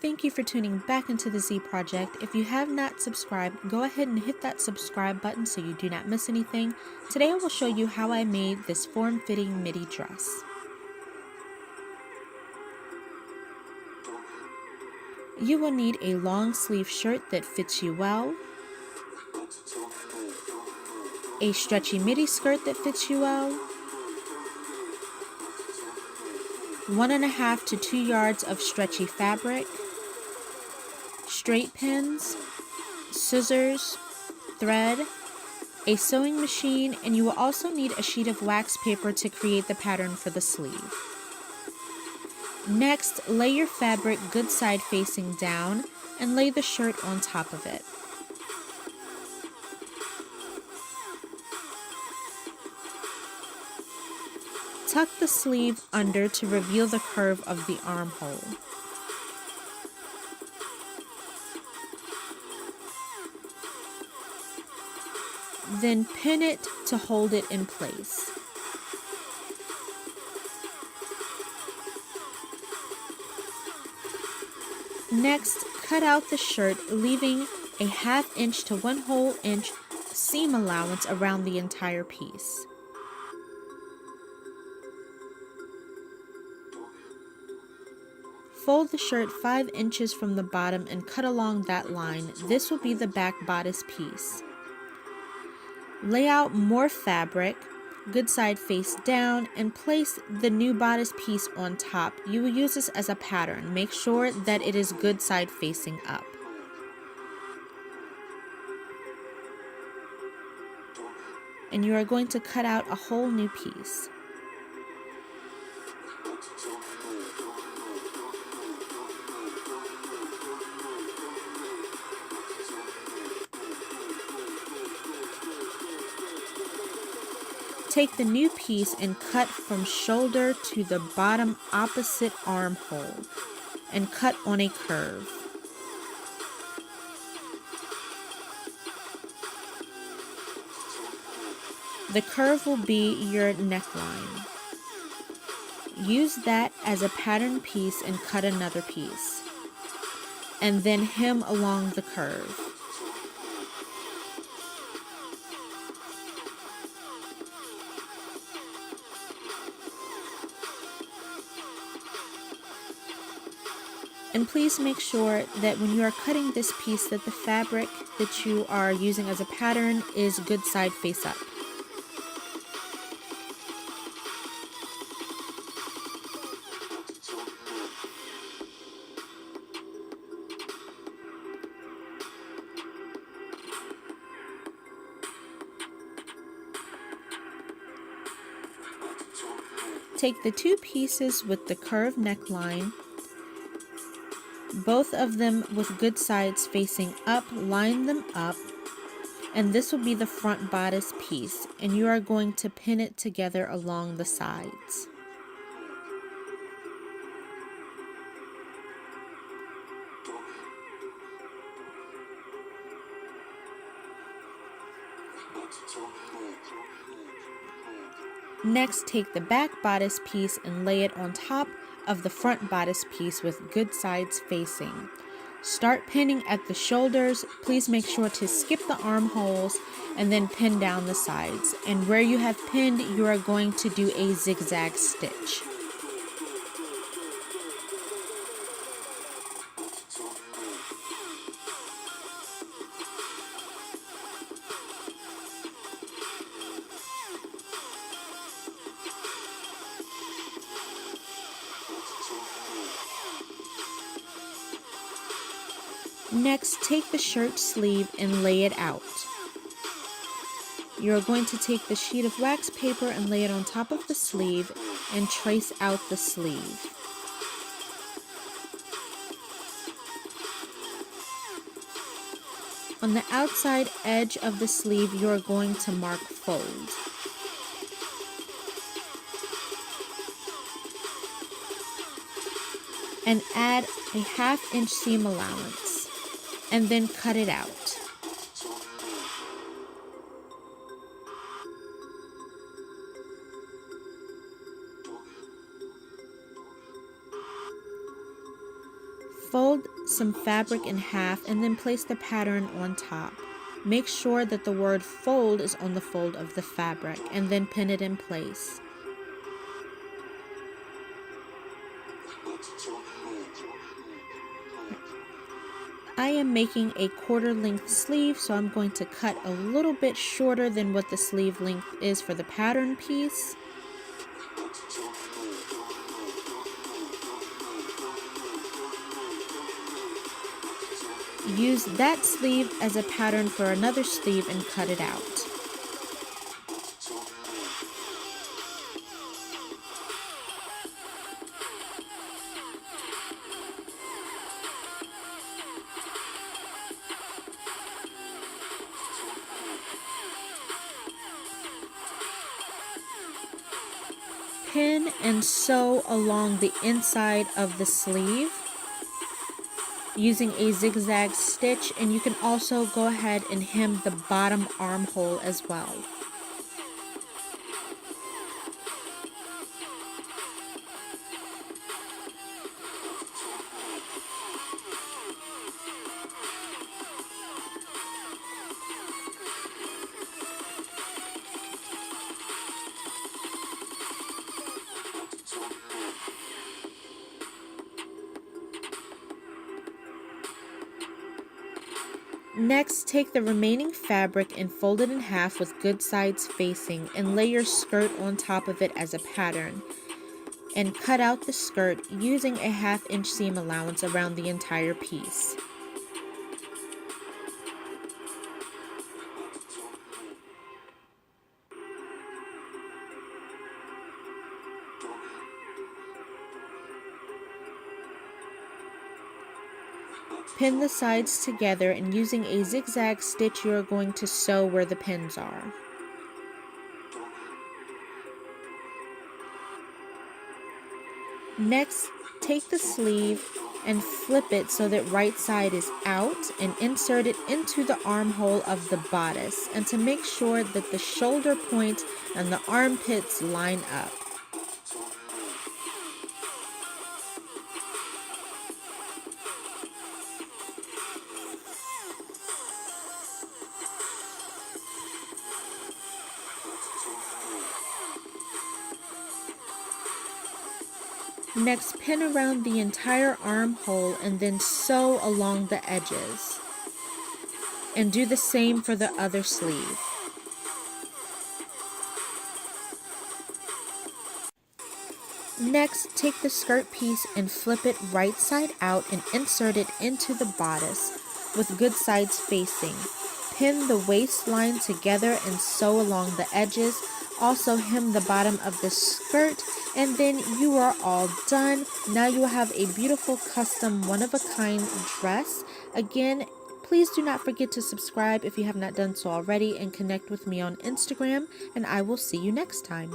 Thank you for tuning back into the Z Project. If you have not subscribed, go ahead and hit that subscribe button so you do not miss anything. Today I will show you how I made this form-fitting midi dress. You will need a long sleeve shirt that fits you well, a stretchy midi skirt that fits you well, 1.5 to 2 yards of stretchy fabric, straight pins, scissors, thread, a sewing machine, and you will also need a sheet of wax paper to create the pattern for the sleeve. Next, lay your fabric good side facing down and lay the shirt on top of it. Tuck the sleeve under to reveal the curve of the armhole. Then pin it to hold it in place. Next, cut out the shirt, leaving a 1/2 inch to 1 whole inch seam allowance around the entire piece. Fold the shirt 5 inches from the bottom and cut along that line. This will be the back bodice piece. Lay out more fabric, good side face down, and place the new bodice piece on top. You will use this as a pattern. Make sure that it is good side facing up. And you are going to cut out a whole new piece. Take the new piece and cut from shoulder to the bottom opposite armhole and cut on a curve. The curve will be your neckline. Use that as a pattern piece and cut another piece, and then hem along the curve. And please make sure that when you are cutting this piece that the fabric that you are using as a pattern is good side face up. Take the two pieces with the curved neckline, both of them with good sides facing up, line them up, and this will be the front bodice piece, and you are going to pin it together along the sides. Next, take the back bodice piece and lay it on top of the front bodice piece with good sides facing. Start pinning at the shoulders. Please make sure to skip the armholes and then pin down the sides. And where you have pinned, you are going to do a zigzag stitch. Next, take the shirt sleeve and lay it out. You're going to take the sheet of wax paper and lay it on top of the sleeve and trace out the sleeve. On the outside edge of the sleeve, you're going to mark fold. And add a 1/2 inch seam allowance, and then cut it out. Fold some fabric in half and then place the pattern on top. Make sure that the word fold is on the fold of the fabric and then pin it in place. I am making a quarter length sleeve, so I'm going to cut a little bit shorter than what the sleeve length is for the pattern piece. Use that sleeve as a pattern for another sleeve and cut it out. Pin and sew along the inside of the sleeve using a zigzag stitch, and you can also go ahead and hem the bottom armhole as well. Next, take the remaining fabric and fold it in half with good sides facing and lay your skirt on top of it as a pattern. And cut out the skirt using a 1/2 inch seam allowance around the entire piece. Pin the sides together, and using a zigzag stitch you are going to sew where the pins are. Next, take the sleeve and flip it so that right side is out and insert it into the armhole of the bodice, and to make sure that the shoulder point and the armpits line up. Next, pin around the entire armhole and then sew along the edges. And do the same for the other sleeve. Next, take the skirt piece and flip it right side out and insert it into the bodice with good sides facing. Pin the waistline together and sew along the edges. Also hem the bottom of the skirt, and then you are all done. Now you will have a beautiful custom one-of-a-kind dress. Again, please do not forget to subscribe if you have not done so already, and connect with me on Instagram, and I will see you next time.